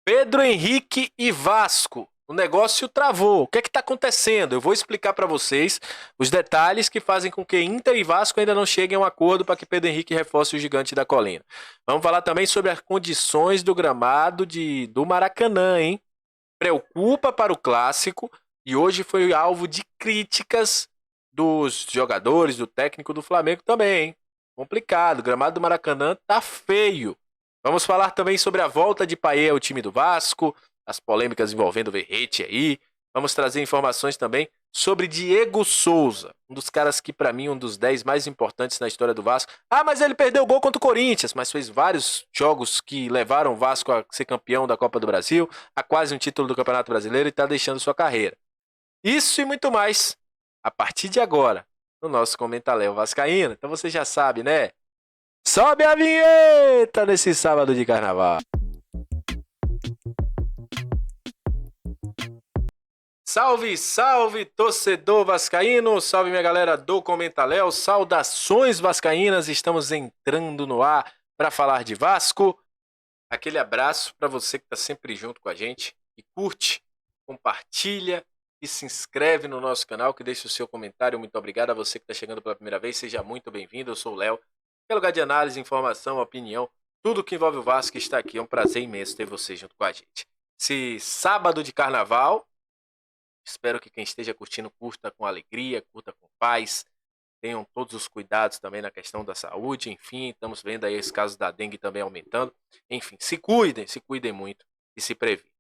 Pedro Henrique e Vasco. O negócio travou. O que é que está acontecendo? Eu vou explicar para vocês os detalhes que fazem com que Inter e Vasco ainda não cheguem a um acordo para que Pedro Henrique reforce o gigante da colina. Vamos falar também sobre as condições do gramado do Maracanã, hein? Preocupa para o clássico e hoje foi alvo de críticas dos jogadores, do técnico do Flamengo também, hein? Complicado. O gramado do Maracanã tá feio. Vamos falar também sobre a volta de Payet ao time do Vasco, as polêmicas envolvendo o Verratti aí. Vamos trazer informações também sobre Diego Souza, um dos caras que para mim é um dos 10 mais importantes na história do Vasco. Ah, mas ele perdeu o gol contra o Corinthians, mas fez vários jogos que levaram o Vasco a ser campeão da Copa do Brasil, a quase um título do Campeonato Brasileiro e está deixando sua carreira. Isso e muito mais a partir de agora no nosso Comentaléu Vascaíno. Então você já sabe, né? Sobe a vinheta nesse sábado de carnaval. Salve, salve, torcedor vascaíno, salve minha galera do Comentaléu, saudações vascaínas, estamos entrando no ar para falar de Vasco. Aquele abraço para você que está sempre junto com a gente e curte, compartilha e se inscreve no nosso canal, que deixa o seu comentário. Muito obrigado a você que está chegando pela primeira vez, seja muito bem-vindo, eu sou o Léo. É lugar de análise, informação, opinião, tudo que envolve o Vasco está aqui. É um prazer imenso ter você junto com a gente. Esse sábado de carnaval, espero que quem esteja curtindo curta com alegria, curta com paz, tenham todos os cuidados também na questão da saúde. Enfim, estamos vendo aí os casos da dengue também aumentando. Enfim, se cuidem muito e se previnem.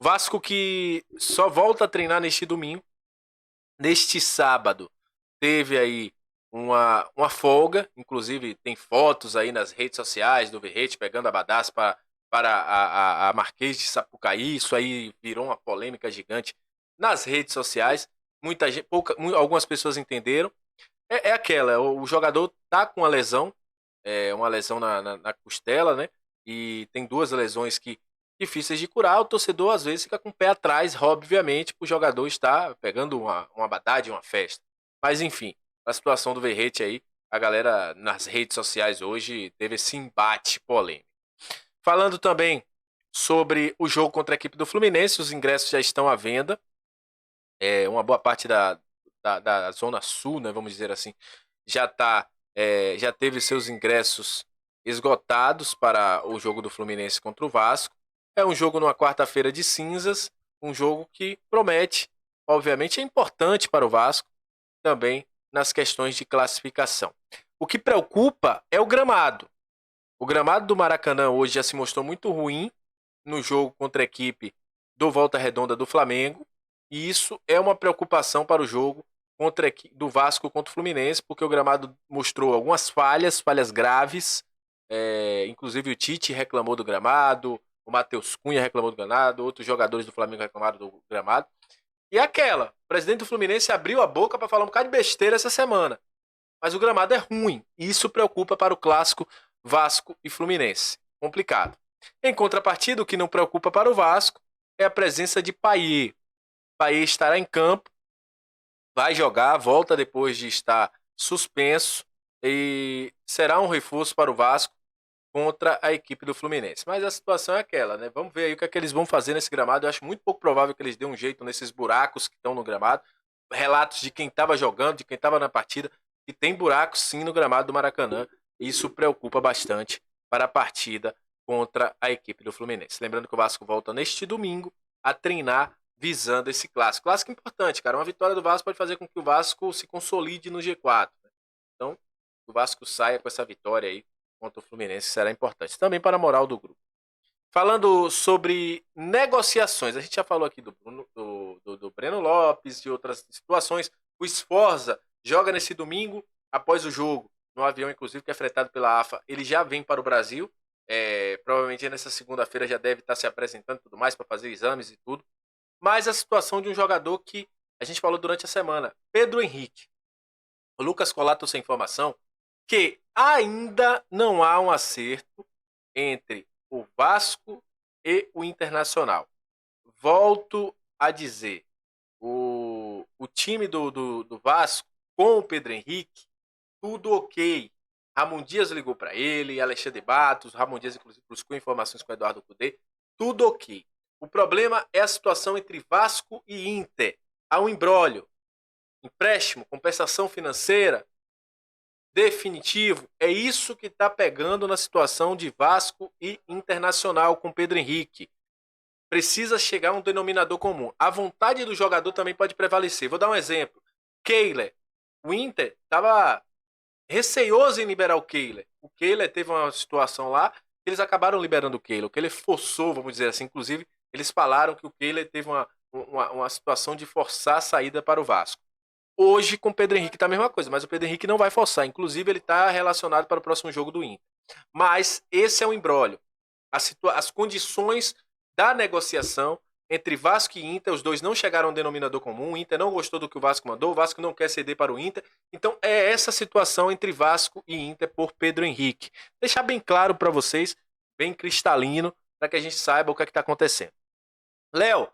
Vasco que só volta a treinar neste domingo. Neste sábado teve aí uma folga, inclusive tem fotos aí nas redes sociais do Verratti pegando a badass para a Marquês de Sapucaí. Isso aí virou uma polêmica gigante nas redes sociais. Muita gente, algumas pessoas entenderam. É aquela, o jogador tá com uma lesão na costela, né? E tem duas lesões que difíceis de curar. O torcedor às vezes fica com o pé atrás, obviamente, o jogador está pegando uma badade, uma festa. Mas enfim, a situação do Verratti aí, a galera nas redes sociais hoje teve esse embate polêmico. Falando também sobre o jogo contra a equipe do Fluminense, os ingressos já estão à venda. Uma boa parte da Zona Sul, né, vamos dizer assim, já teve seus ingressos esgotados para o jogo do Fluminense contra o Vasco. É um jogo numa quarta-feira de cinzas, um jogo que promete, obviamente é importante para o Vasco, também nas questões de classificação. O que preocupa é o gramado. O gramado do Maracanã hoje já se mostrou muito ruim no jogo contra a equipe do Volta Redonda do Flamengo, e isso é uma preocupação para o jogo do Vasco contra o Fluminense, porque o gramado mostrou algumas falhas graves. Inclusive o Tite reclamou do gramado, o Matheus Cunha reclamou do gramado, outros jogadores do Flamengo reclamaram do gramado. E o presidente do Fluminense abriu a boca para falar um bocado de besteira essa semana. Mas o gramado é ruim, e isso preocupa para o clássico Vasco e Fluminense. Complicado. Em contrapartida, o que não preocupa para o Vasco é a presença de Payet. Payet estará em campo, vai jogar, volta depois de estar suspenso e será um reforço para o Vasco contra a equipe do Fluminense. Mas a situação é aquela, né? Vamos ver aí o que é que eles vão fazer nesse gramado. Eu acho muito pouco provável que eles dêem um jeito nesses buracos que estão no gramado. Relatos de quem estava jogando, de quem estava na partida, que tem buracos sim no gramado do Maracanã. Isso preocupa bastante para a partida contra a equipe do Fluminense. Lembrando que o Vasco volta neste domingo a treinar visando esse clássico. Clássico importante, cara. Uma vitória do Vasco pode fazer com que o Vasco se consolide no G4. Né? Então, o Vasco saia com essa vitória aí contra o Fluminense será importante. Também para a moral do grupo. Falando sobre negociações, a gente já falou aqui do Breno Lopes e outras situações. O Sforza joga nesse domingo, após o jogo, no avião, inclusive, que é fretado pela AFA. Ele já vem para o Brasil. Provavelmente nessa segunda-feira já deve estar se apresentando e tudo mais para fazer exames e tudo. Mas a situação de um jogador que a gente falou durante a semana, Pedro Henrique. O Lucas Colar trouxe a informação que ainda não há um acerto entre o Vasco e o Internacional. Volto a dizer, o time do Vasco com o Pedro Henrique, tudo ok. Ramon Dias ligou para ele, Alexandre Matos, Ramon Dias inclusive buscou informações com o Eduardo Cudê. tudo ok. O problema é a situação entre Vasco e Inter. Há um imbróglio, empréstimo, compensação financeira, definitivo. É isso que está pegando na situação de Vasco e Internacional com Pedro Henrique. Precisa chegar a um denominador comum. A vontade do jogador também pode prevalecer. Vou dar um exemplo. Kehler. O Inter estava receioso em liberar o Kehler. O Kehler teve uma situação lá, eles acabaram liberando o Kehler. O Kehler forçou, vamos dizer assim. Inclusive, eles falaram que o Kehler teve uma situação de forçar a saída para o Vasco. Hoje, com o Pedro Henrique, está a mesma coisa, mas o Pedro Henrique não vai forçar. Inclusive, ele está relacionado para o próximo jogo do Inter. Mas esse é o imbróglio. As condições da negociação entre Vasco e Inter, os dois não chegaram a um denominador comum. O Inter não gostou do que o Vasco mandou, o Vasco não quer ceder para o Inter. Então, é essa situação entre Vasco e Inter por Pedro Henrique. Deixar bem claro para vocês, bem cristalino, para que a gente saiba o que está acontecendo. Léo,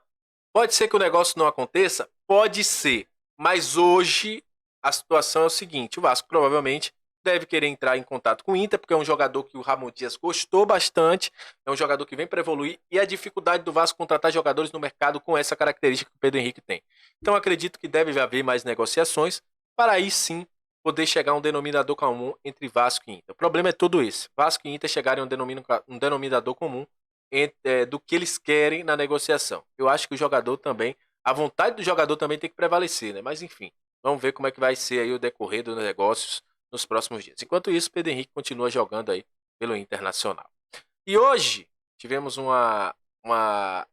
pode ser que o negócio não aconteça? Pode ser. Mas hoje a situação é o seguinte: o Vasco provavelmente deve querer entrar em contato com o Inter, porque é um jogador que o Ramon Dias gostou bastante, é um jogador que vem para evoluir, e a dificuldade do Vasco contratar jogadores no mercado com essa característica que o Pedro Henrique tem. Então acredito que deve haver mais negociações para aí sim poder chegar a um denominador comum entre Vasco e Inter. O problema é todo esse: Vasco e Inter chegarem a um denominador comum do que eles querem na negociação. Eu acho que o jogador também, a vontade do jogador também tem que prevalecer, né? Mas enfim, vamos ver como é que vai ser aí o decorrer dos negócios nos próximos dias. Enquanto isso, Pedro Henrique continua jogando aí pelo Internacional. E hoje tivemos uma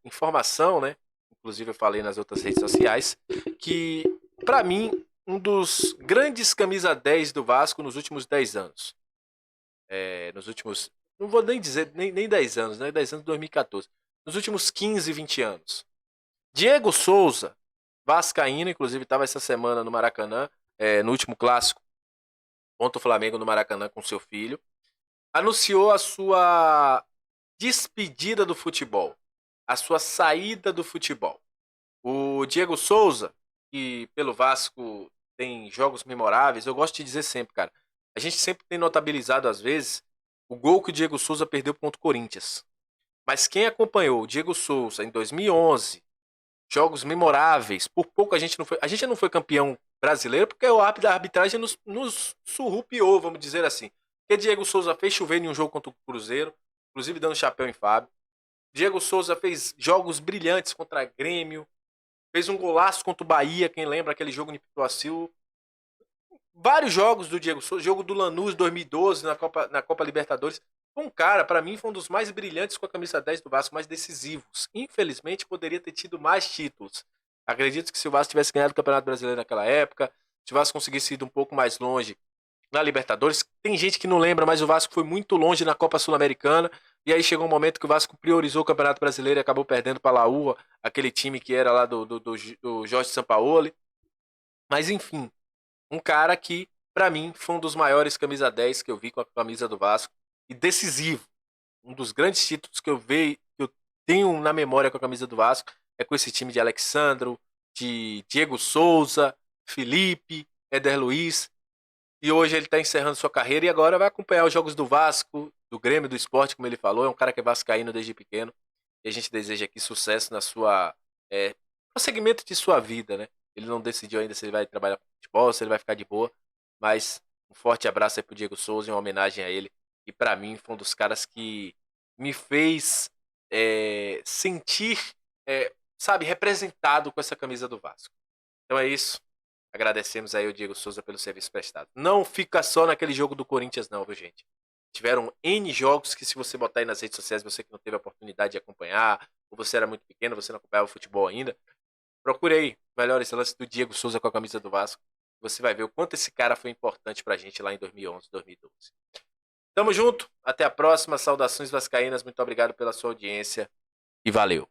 informação, né? Inclusive eu falei nas outras redes sociais, que para mim um dos grandes camisa 10 do Vasco nos últimos 10 anos. Nos últimos, não vou nem dizer nem 10 anos, né? 10 anos de 2014. Nos últimos 15, 20 anos. Diego Souza, vascaíno, inclusive estava essa semana no Maracanã, no último clássico, contra o Flamengo no Maracanã com seu filho, anunciou a sua despedida do futebol, a sua saída do futebol. O Diego Souza, que pelo Vasco tem jogos memoráveis, eu gosto de dizer sempre, cara, a gente sempre tem notabilizado às vezes o gol que o Diego Souza perdeu contra o Corinthians. Mas quem acompanhou o Diego Souza em 2011, jogos memoráveis, por pouco a gente não foi campeão brasileiro porque o árbitro da arbitragem nos surrupiou, vamos dizer assim. Porque Diego Souza fez chover em um jogo contra o Cruzeiro, inclusive dando chapéu em Fábio. Diego Souza fez jogos brilhantes contra Grêmio, fez um golaço contra o Bahia, quem lembra aquele jogo em Pituaçu. Vários jogos do Diego Souza, jogo do Lanús 2012 na Copa Libertadores. Um cara, para mim, foi um dos mais brilhantes com a camisa 10 do Vasco, mais decisivos. Infelizmente, poderia ter tido mais títulos. Acredito que se o Vasco tivesse ganhado o Campeonato Brasileiro naquela época, se o Vasco conseguisse ir um pouco mais longe na Libertadores, tem gente que não lembra, mas o Vasco foi muito longe na Copa Sul-Americana, e aí chegou um momento que o Vasco priorizou o Campeonato Brasileiro e acabou perdendo para a Laúa, aquele time que era lá do Jorge Sampaoli. Mas enfim, um cara que, para mim, foi um dos maiores camisa 10 que eu vi com a camisa do Vasco, e decisivo. Um dos grandes títulos que que eu tenho na memória com a camisa do Vasco é com esse time de Alexandro, de Diego Souza, Felipe, Éder Luiz. E hoje ele está encerrando sua carreira e agora vai acompanhar os jogos do Vasco, do Grêmio, do Sport, como ele falou. É um cara que é vascaíno desde pequeno. E a gente deseja aqui sucesso no segmento de sua vida, né? Ele não decidiu ainda se ele vai trabalhar com futebol, se ele vai ficar de boa. Mas um forte abraço aí pro Diego Souza, em uma homenagem a ele. E para mim foi um dos caras que me fez sentir, sabe, representado com essa camisa do Vasco. Então é isso. Agradecemos aí o Diego Souza pelo serviço prestado. Não fica só naquele jogo do Corinthians não, viu, gente? Tiveram N jogos que se você botar aí nas redes sociais, você que não teve a oportunidade de acompanhar, ou você era muito pequeno, você não acompanhava o futebol ainda, procure aí melhores lances do Diego Souza com a camisa do Vasco. Você vai ver o quanto esse cara foi importante pra gente lá em 2011, 2012. Tamo junto, até a próxima. Saudações vascaínas, muito obrigado pela sua audiência e valeu.